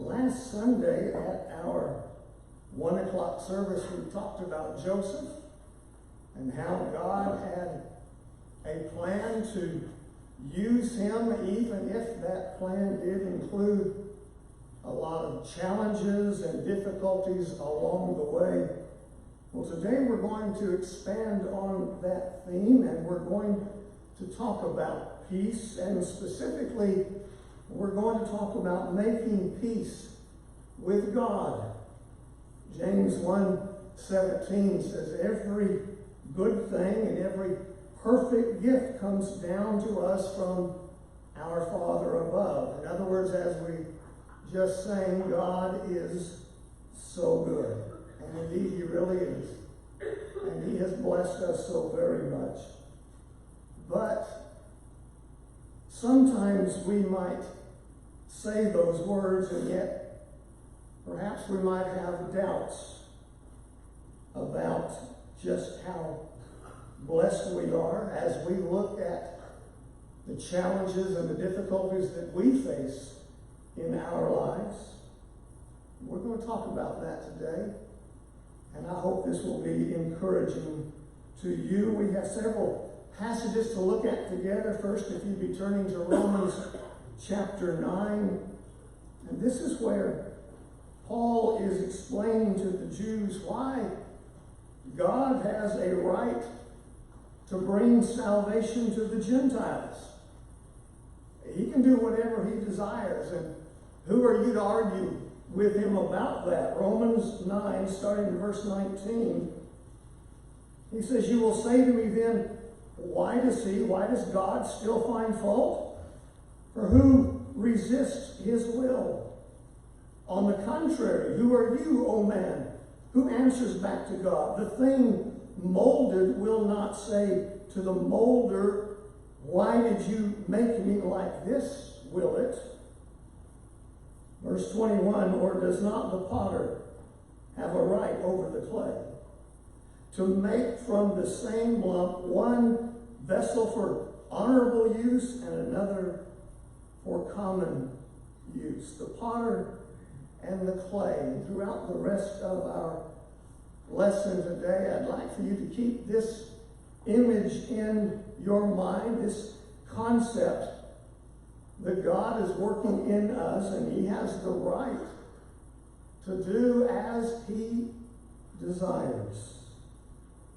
Last Sunday at our 1 o'clock service, we talked about Joseph and how God had a plan to use him, even if that plan did include a lot of challenges and difficulties along the way. Well, today we're going to expand on that theme, and we're going to talk about peace, and specifically we're going to talk about making peace with God. James 1:17 says, every good thing and every perfect gift comes down to us from our Father above. In other words, as we just sang, God is so good. And indeed, He really is. And He has blessed us so very much. But sometimes we might say those words, and yet perhaps we might have doubts about just how blessed we are as we look at the challenges and the difficulties that we face in our lives. We're going to talk about that today, and I hope this will be encouraging to you. We have several passages to look at together. First, if you'd be turning to Romans chapter 9, and this is where Paul is explaining to the Jews why God has a right to bring salvation to the Gentiles. He can do whatever He desires, and who are you to argue with Him about that? Romans 9, starting in verse 19, he says, you will say to me then, why does God still find fault? For who resists His will? On the contrary, who are you, O man, who answers back to God? The thing molded will not say to the molder, why did you make me like this, will it? Verse 21, or does not the potter have a right over the clay to make from the same lump one vessel for honorable use and another for common use? The potter and the clay. And throughout the rest of our lesson today, I'd like for you to keep this image in your mind, this concept that God is working in us, and He has the right to do as He desires.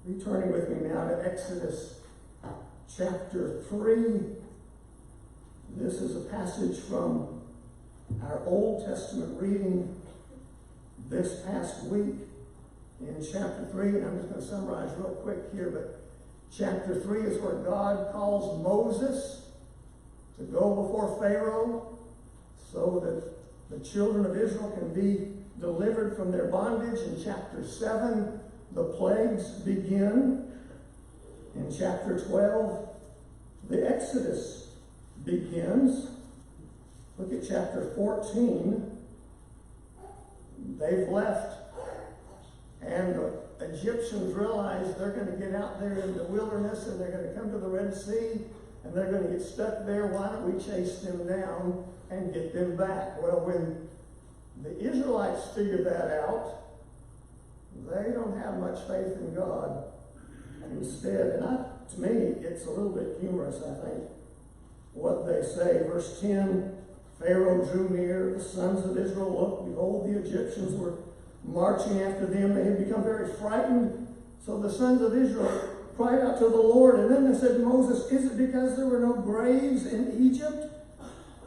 Returning with me now to Exodus chapter 3. This is a passage from our Old Testament reading this past week in chapter 3. And I'm just going to summarize real quick here, but chapter 3 is where God calls Moses to go before Pharaoh so that the children of Israel can be delivered from their bondage. In chapter 7, the plagues begin. In chapter 12, the Exodus begins. Look at chapter 14. They've left, and the Egyptians realize they're going to get out there in the wilderness, and they're going to come to the Red Sea, and they're going to get stuck there. Why don't we chase them down and get them back? Well, when the Israelites figure that out, they don't have much faith in God. Instead, to me, it's a little bit humorous, I think, what they say. Verse 10, Pharaoh drew near, the sons of Israel looked, behold, the Egyptians were marching after them. They had become very frightened. So the sons of Israel cried out to the Lord, and then they said to Moses, is it because there were no graves in Egypt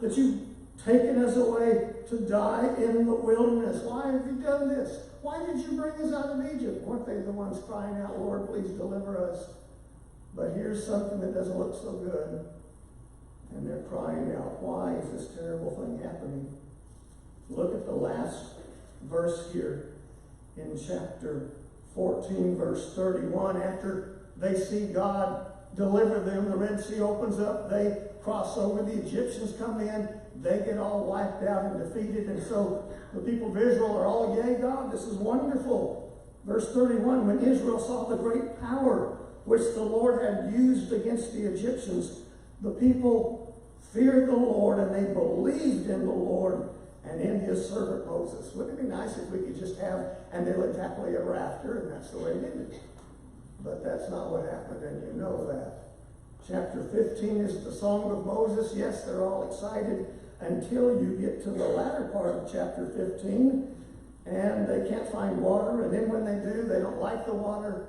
that you've taken us away to die in the wilderness? Why have you done this? Why did you bring us out of Egypt? Weren't they the ones crying out, Lord, please deliver us? But here's something that doesn't look so good. And they're crying out, why is this terrible thing happening? Look at the last verse here in chapter 14, verse 31. After they see God deliver them, the Red Sea opens up, they cross over, the Egyptians come in, they get all wiped out and defeated, and so the people of Israel are all, yay, God, this is wonderful. Verse 31, when Israel saw the great power which the Lord had used against the Egyptians, the people feared the Lord, and they believed in the Lord and in His his servant Moses. Wouldn't it be nice if we could just have, and they lived happily ever after, and that's the way it ended. But that's not what happened, and you know that. Chapter 15 is the Song of Moses. Yes, they're all excited until you get to the latter part of chapter 15, and they can't find water, and then when they do, they don't like the water,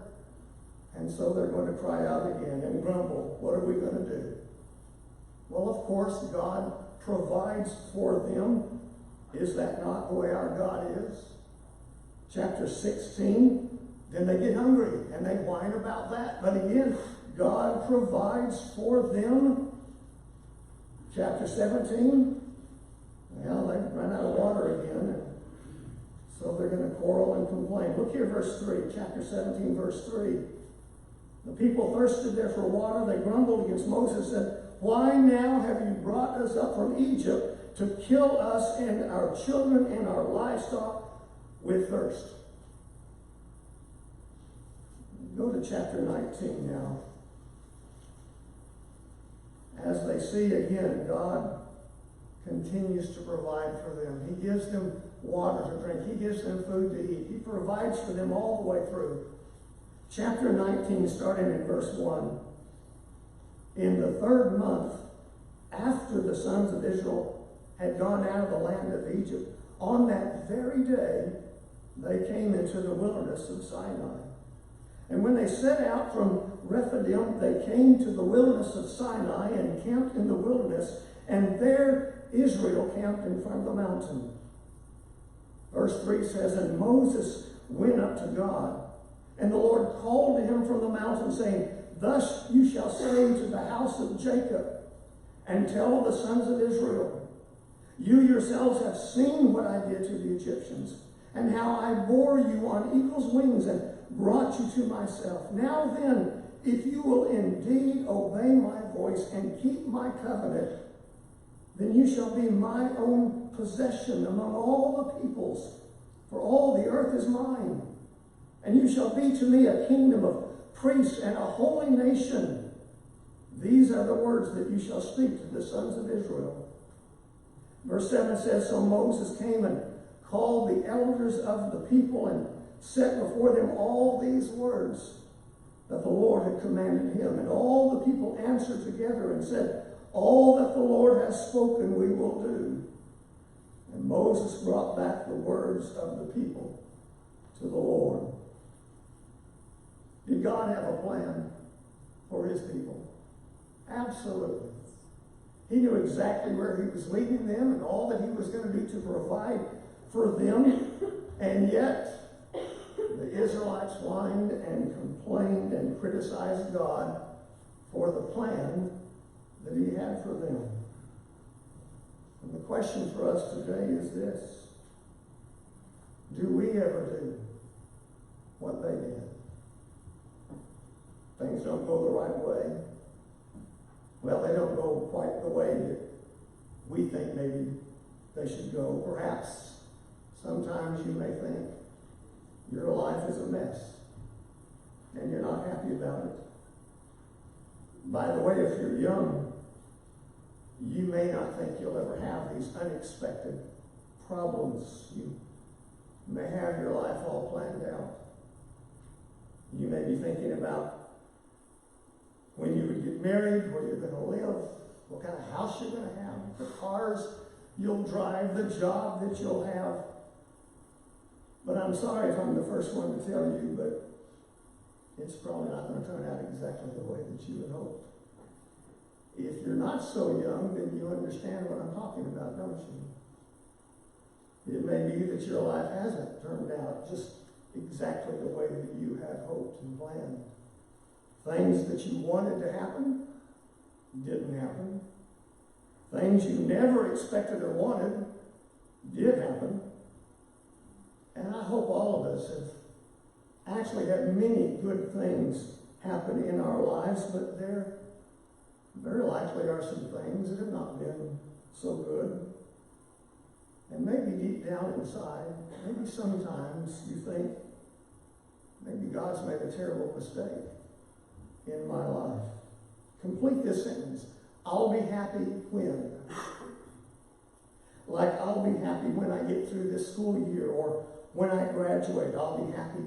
and so they're going to cry out again and grumble. What are we going to do? Well, of course, God provides for them. Is that not the way our God is? Chapter 16, then they get hungry and they whine about that. But again, God provides for them. Chapter 17, well, they've run out of water again, and so they're going to quarrel and complain. Look here, verse 3, chapter 17, verse 3. The people thirsted there for water. They grumbled against Moses and said, "Why now have you brought us up from Egypt to kill us and our children and our livestock with thirst?" Go to chapter 19 now. As they see again, God continues to provide for them. He gives them water to drink. He gives them food to eat. He provides for them all the way through. Chapter 19, starting in verse 1. In the 3rd month, after the sons of Israel had gone out of the land of Egypt, on that very day, they came into the wilderness of Sinai. And when they set out from Rephidim, they came to the wilderness of Sinai and camped in the wilderness, and there Israel camped in front of the mountain. Verse 3 says, "And Moses went up to God, and the Lord called to him from the mountain, saying, Thus you shall say to the house of Jacob, and tell the sons of Israel, You yourselves have seen what I did to the Egyptians, and how I bore you on eagle's wings and brought you to myself. Now then, if you will indeed obey my voice and keep my covenant, then you shall be my own possession among all the peoples, for all the earth is mine. And you shall be to me a kingdom of priests and a holy nation. These are the words that you shall speak to the sons of Israel." Verse 7 says, "So Moses came and called the elders of the people and set before them all these words that the Lord had commanded him. And all the people answered together and said, All that the Lord has spoken we will do. And Moses brought back the words of the people to the Lord." Did God have a plan for his people? Absolutely. He knew exactly where he was leading them and all that he was going to be to provide for them. And yet, the Israelites whined and complained and criticized God for the plan that he had for them. And the question for us today is this: do we ever do what they did? Things don't go the right way. Well, they don't go quite the way that we think maybe they should go. Perhaps sometimes you may think your life is a mess and you're not happy about it. By the way, if you're young, you may not think you'll ever have these unexpected problems. You may have your life all planned out. You may be thinking about when you would get married, where you're going to live, what kind of house you're going to have, the cars you'll drive, the job that you'll have. But I'm sorry if I'm the first one to tell you, but it's probably not going to turn out exactly the way that you would hope. If you're not so young, then you understand what I'm talking about, don't you? It may be that your life hasn't turned out just exactly the way that you had hoped and planned. Things that you wanted to happen didn't happen. Things you never expected or wanted did happen. And I hope all of us have actually had many good things happen in our lives, but there very likely are some things that have not been so good. And maybe deep down inside, maybe sometimes you think, maybe God's made a terrible mistake in my life. Complete this sentence. I'll be happy when. Like, I'll be happy when I get through this school year, or when I graduate. I'll be happy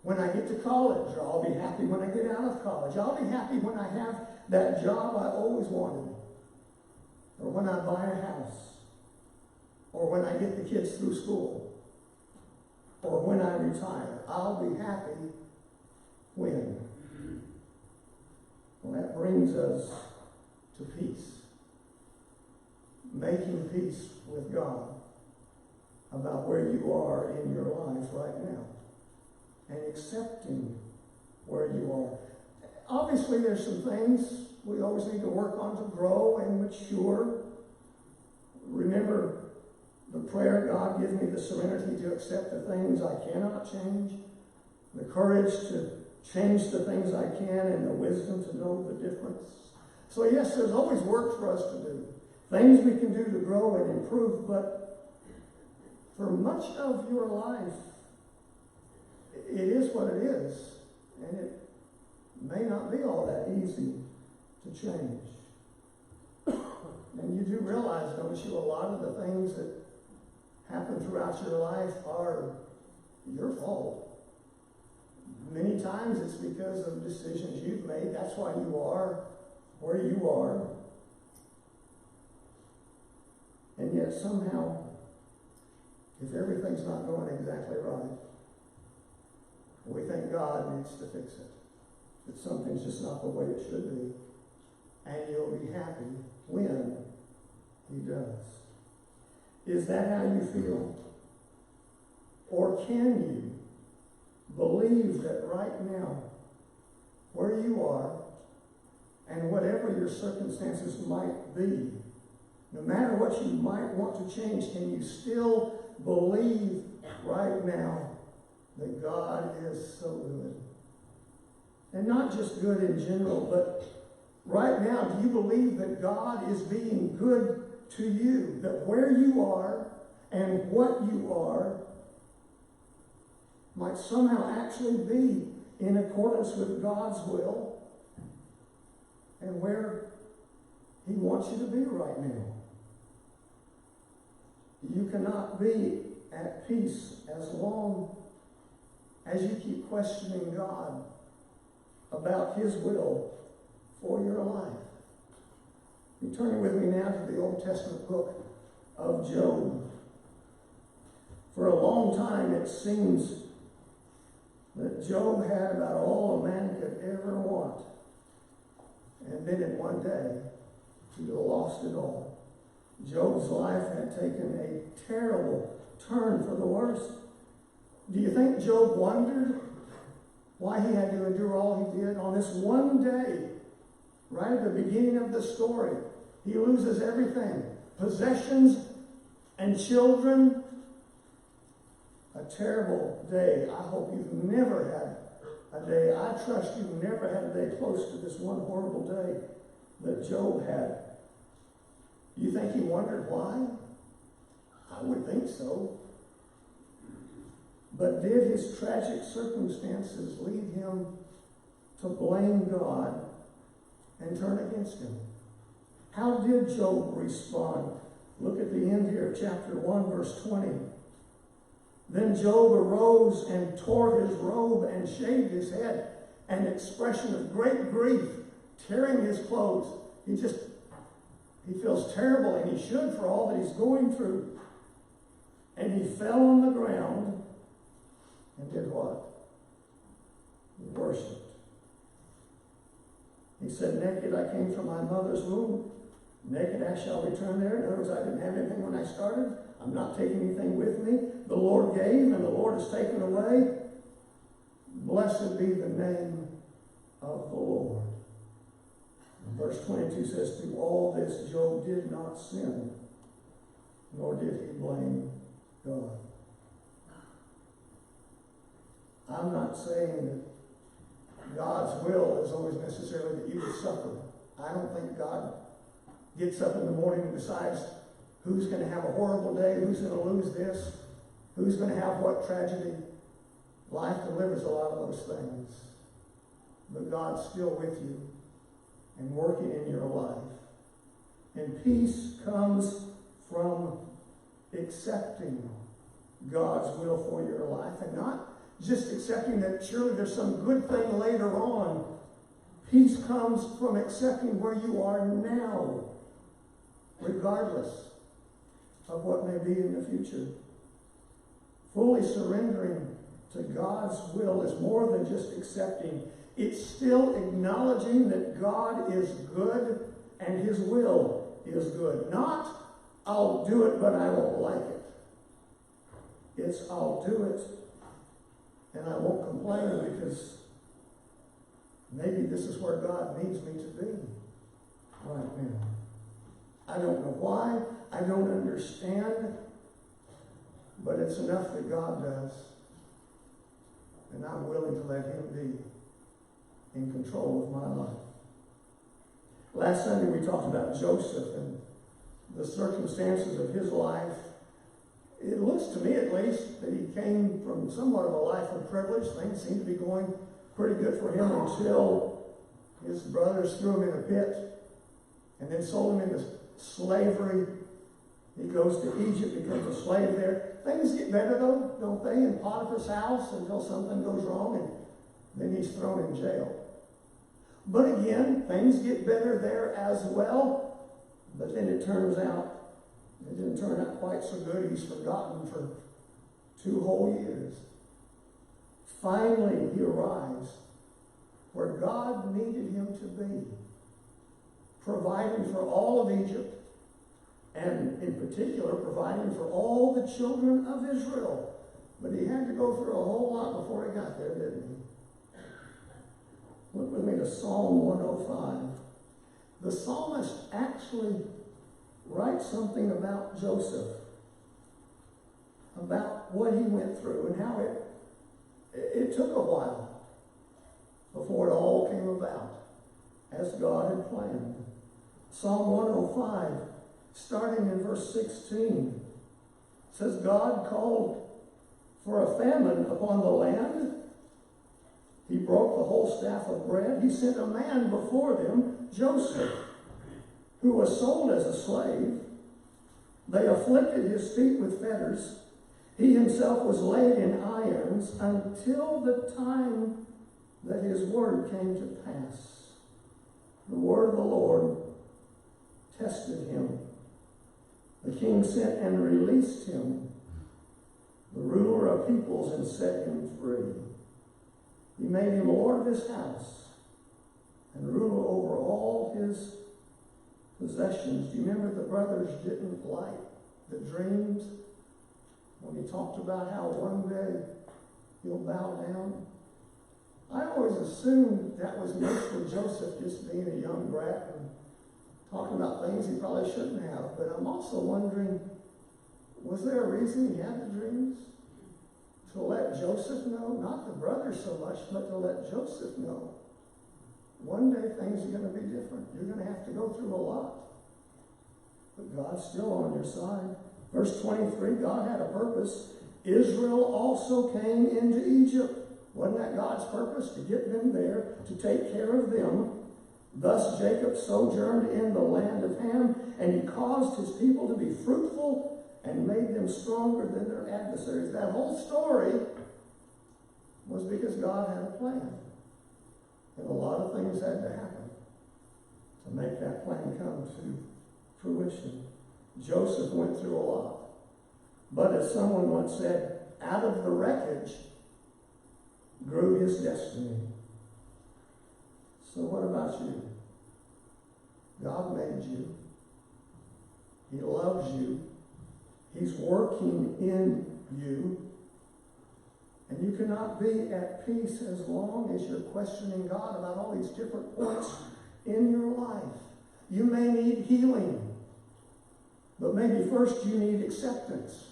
when I get to college, or I'll be happy when I get out of college. I'll be happy when I have that job I always wanted, or when I buy a house, or when I get the kids through school, or when I retire. I'll be happy when. Well, that brings us to peace. Making peace with God about where you are in your life right now, and accepting where you are. Obviously, there's some things we always need to work on to grow and mature. Remember the prayer, God, give me the serenity to accept the things I cannot change, the courage to change the things I can, and the wisdom to know the difference. So yes, there's always work for us to do. Things we can do to grow and improve, but for much of your life, it is what it is, and it may not be all that easy to change. And you do realize, don't you, a lot of the things that happen throughout your life are your fault. Many times it's because of decisions you've made. That's why you are where you are. And yet somehow, if everything's not going exactly right, we think God needs to fix it. That something's just not the way it should be. And you'll be happy when He does. Is that how you feel? Or can you believe that right now, where you are, and whatever your circumstances might be, no matter what you might want to change, can you still believe right now that God is so good? And not just good in general, but right now, do you believe that God is being good to you? That where you are and what you are might somehow actually be in accordance with God's will and where He wants you to be right now. You cannot be at peace as long as you keep questioning God about His will for your life. You turn with me now to the Old Testament book of Job. For a long time it seems that Job had about all a man could ever want. And then in one day, he lost it all. Job's life had taken a terrible turn for the worse. Do you think Job wondered why he had to endure all he did? On this one day, right at the beginning of the story, he loses everything. Possessions and children. A terrible day. I hope you've never had a day. I trust you've never had a day close to this one horrible day that Job had. You think he wondered why? I would think so. But did his tragic circumstances lead him to blame God and turn against Him? How did Job respond? Look at the end here of chapter 1, verse 20. Then Job arose and tore his robe and shaved his head, an expression of great grief, tearing his clothes. He feels terrible, and he should, for all that he's going through. And he fell on the ground and did what? He worshipped. He said, naked I came from my mother's womb. Naked I shall return there. In other words, I didn't have anything when I started. I'm not taking anything with me. The Lord gave, and the Lord has taken away. Blessed be the name of the Lord. And verse 22 says, through all this, Job did not sin, nor did he blame God. I'm not saying that God's will is always necessarily that you would suffer. I don't think God gets up in the morning and decides who's going to have a horrible day, who's going to lose this, who's going to have what tragedy. Life delivers a lot of those things. But God's still with you and working in your life. And peace comes from accepting God's will for your life, and not just accepting that surely there's some good thing later on. Peace comes from accepting where you are now, regardless of what may be in the future. Fully surrendering to God's will is more than just accepting. It's still acknowledging that God is good and His will is good. Not, I'll do it, but I won't like it. It's, I'll do it, and I won't complain because maybe this is where God needs me to be right now. I don't know why. I don't understand. But it's enough that God does. And I'm willing to let Him be in control of my life. Last Sunday we talked about Joseph and the circumstances of his life. It looks to me, at least, that he came from somewhat of a life of privilege. Things seem to be going pretty good for him until his brothers threw him in a pit and then sold him into slavery. He goes to Egypt, becomes a slave there. Things get better, though, don't they, in Potiphar's house until something goes wrong, and then he's thrown in jail. But again, things get better there as well. But then it turns out, it didn't turn out quite so good. He's forgotten for 2 whole years. Finally, he arrives where God needed him to be, providing for all of Egypt, and in particular, providing for all the children of Israel. But he had to go through a whole lot before he got there, didn't he? Look with me to Psalm 105. The psalmist actually writes something about Joseph, about what he went through and how it took a while before it all came about as God had planned. Psalm 105, starting in verse 16, says, God called for a famine upon the land. He broke the whole staff of bread. He sent a man before them, Joseph, who was sold as a slave. They afflicted his feet with fetters. He himself was laid in irons until the time that his word came to pass. The word of the Lord tested him. The king sent and released him, the ruler of peoples, and set him free. He made him lord of his house and ruler over all his possessions. Do you remember the brothers didn't like the dreams when he talked about how one day he'll bow down? I always assumed that was meant for Joseph just being a young brat and talking about things he probably shouldn't have. But I'm also wondering, was there a reason he had the dreams? To let Joseph know? Not the brothers so much, but to let Joseph know. One day things are going to be different. You're going to have to go through a lot. But God's still on your side. Verse 23, God had a purpose. Israel also came into Egypt. Wasn't that God's purpose? To get them there, to take care of them. Thus Jacob sojourned in the land of Ham, and he caused his people to be fruitful and made them stronger than their adversaries. That whole story was because God had a plan. And a lot of things had to happen to make that plan come to fruition. Joseph went through a lot. But as someone once said, out of the wreckage grew his destiny. So what about you? God made you. He loves you. He's working in you. And you cannot be at peace as long as you're questioning God about all these different points in your life. You may need healing, but maybe first you need acceptance.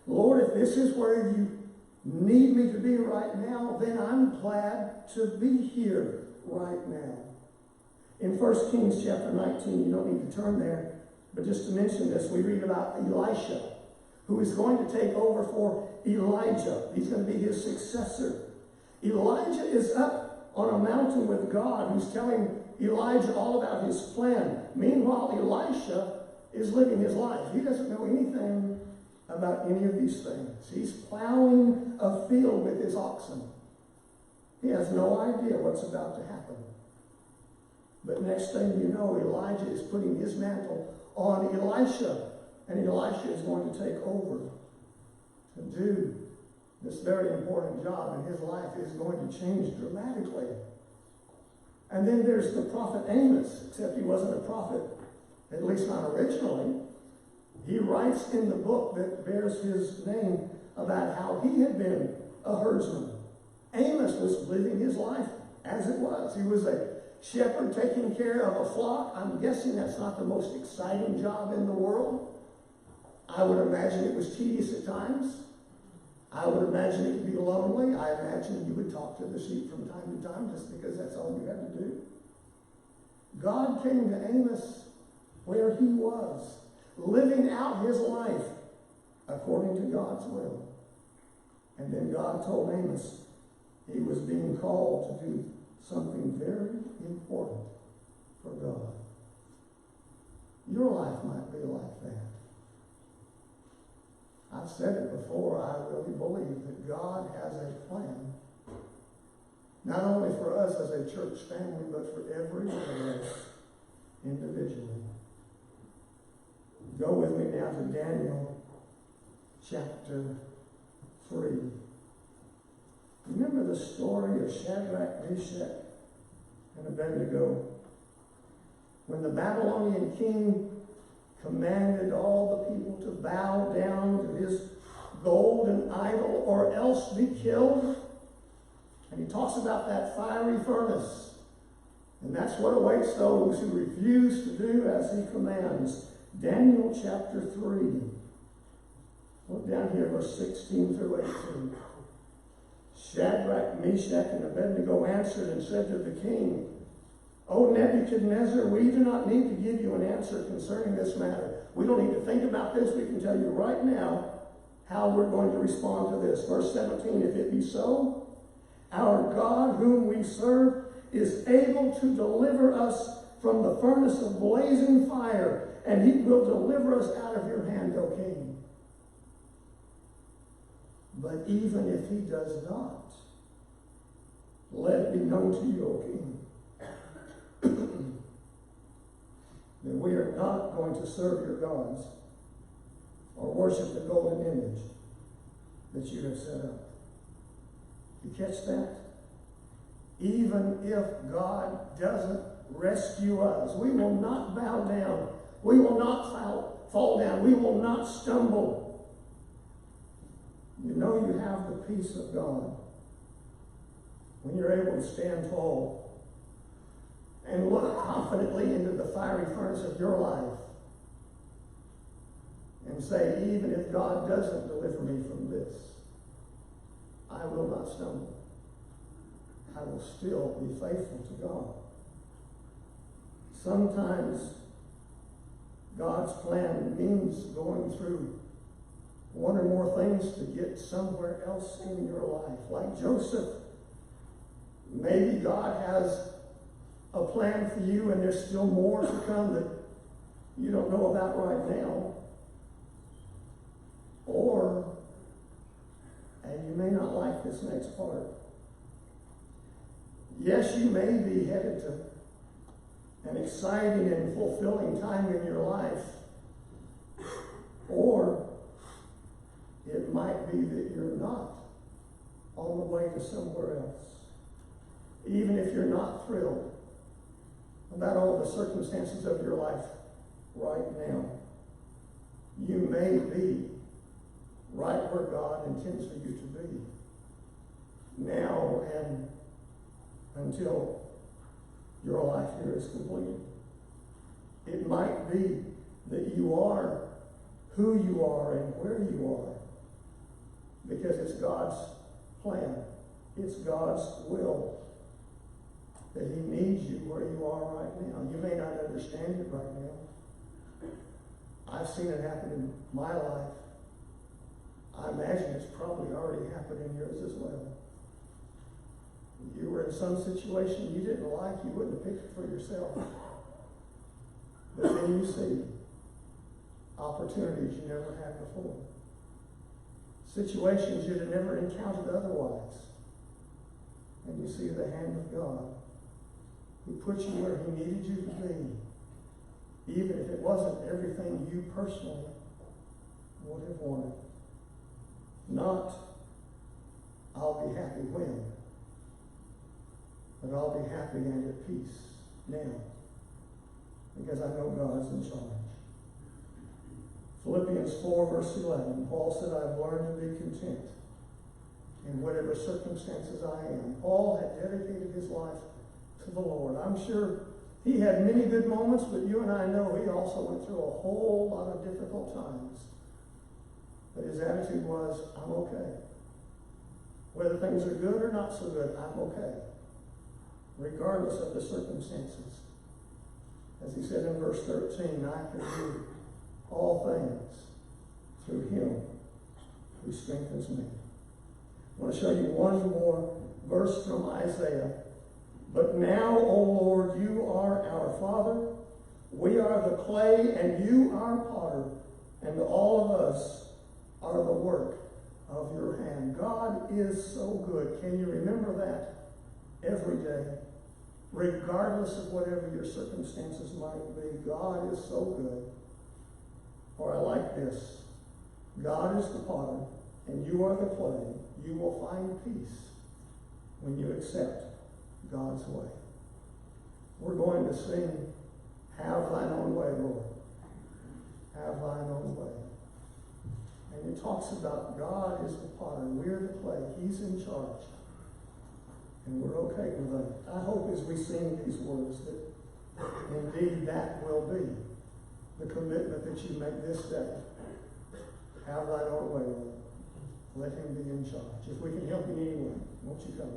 Lord, if this is where you need me to be right now, then I'm glad to be here right now. In 1 Kings chapter 19, you don't need to turn there, but just to mention this, we read about Elisha, who is going to take over for Elijah. He's going to be his successor. Elijah is up on a mountain with God, who's telling Elijah all about his plan. Meanwhile, Elisha is living his life. He doesn't know anything about any of these things. He's plowing a field with his oxen. He has no idea what's about to happen. But next thing you know, Elijah is putting his mantle on Elisha. And Elisha is going to take over to do this very important job. And his life is going to change dramatically. And then there's the prophet Amos, except he wasn't a prophet, at least not originally. He writes in the book that bears his name about how he had been a herdsman. Amos was living his life as it was. He was a shepherd taking care of a flock. I'm guessing that's not the most exciting job in the world. I would imagine it was tedious at times. I would imagine it could be lonely. I imagine you would talk to the sheep from time to time just because that's all you had to do. God came to Amos where he was, living out his life according to God's will. And then God told Amos he was being called to do something very important for God. Your life might be like that. I've said it before, I really believe that God has a plan, not only for us as a church family, but for every one of us individually. Go with me now to Daniel chapter 3. Remember the story of Shadrach, Meshach, and Abednego? When the Babylonian king commanded all the people to bow down to his golden idol or else be killed. And he talks about that fiery furnace. And that's what awaits those who refuse to do as he commands. Daniel chapter 3. Look down here, verse 16 through 18. Shadrach, Meshach, and Abednego answered and said to the king, O Nebuchadnezzar, we do not need to give you an answer concerning this matter. We don't need to think about this. We can tell you right now how we're going to respond to this. Verse 17, if it be so, our God whom we serve is able to deliver us from the furnace of blazing fire, and he will deliver us out of your hand, O king. But even if he does not, let it be known to you, O king, that we are not going to serve your gods or worship the golden image that you have set up. You catch that? Even if God doesn't rescue us, we will not bow down. We will not fall down. We will not stumble. You know you have the peace of God when you're able to stand tall and look confidently into the fiery furnace of your life and say, even if God doesn't deliver me from this, I will not stumble. I will still be faithful to God. Sometimes God's plan means going through one or more things to get somewhere else in your life. Like Joseph, maybe God has a plan for you and there's still more to come that you don't know about right now. Or, and you may not like this next part, yes, you may be headed to an exciting and fulfilling time in your life. Or it might be that you're not on the way to somewhere else. Even if you're not thrilled about all the circumstances of your life right now, you may be right where God intends for you to be now and until your life here is completed. It might be that you are who you are and where you are because it's God's plan. It's God's will that he needs you where you are right now. You may not understand it right now. I've seen it happen in my life. I imagine it's probably already happened in yours as well. You were in some situation you didn't like, you wouldn't have picked it for yourself. But then you see opportunities you never had before, situations you'd have never encountered otherwise. And you see the hand of God who put you where he needed you to be, even if it wasn't everything you personally would have wanted. Not, I'll be happy when, but I'll be happy and at peace now, because I know God's in charge. Philippians 4, verse 11, Paul said, I've learned to be content in whatever circumstances I am. Paul had dedicated his life to the Lord. I'm sure he had many good moments, but you and I know he also went through a whole lot of difficult times. But his attitude was, I'm okay. Whether things are good or not so good, I'm okay, regardless of the circumstances. As he said in verse 13, I can do all things through him who strengthens me. I want to show you one more verse from Isaiah. But now, O Lord, you are our Father. We are the clay, and you are potter, and all of us are the work of your hand. God is so good. Can you remember that every day? Regardless of whatever your circumstances might be, God is so good. Or I like this. God is the potter, and you are the clay. You will find peace when you accept God's way. We're going to sing, Have Thine Own Way, Lord. Have Thine Own Way. And it talks about God is the potter, we're the clay, he's in charge. And we're okay with that. I hope as we sing these words that indeed that will be the commitment that you make this day. Have thine own way, Lord. Let him be in charge. If we can help in any way, won't you come?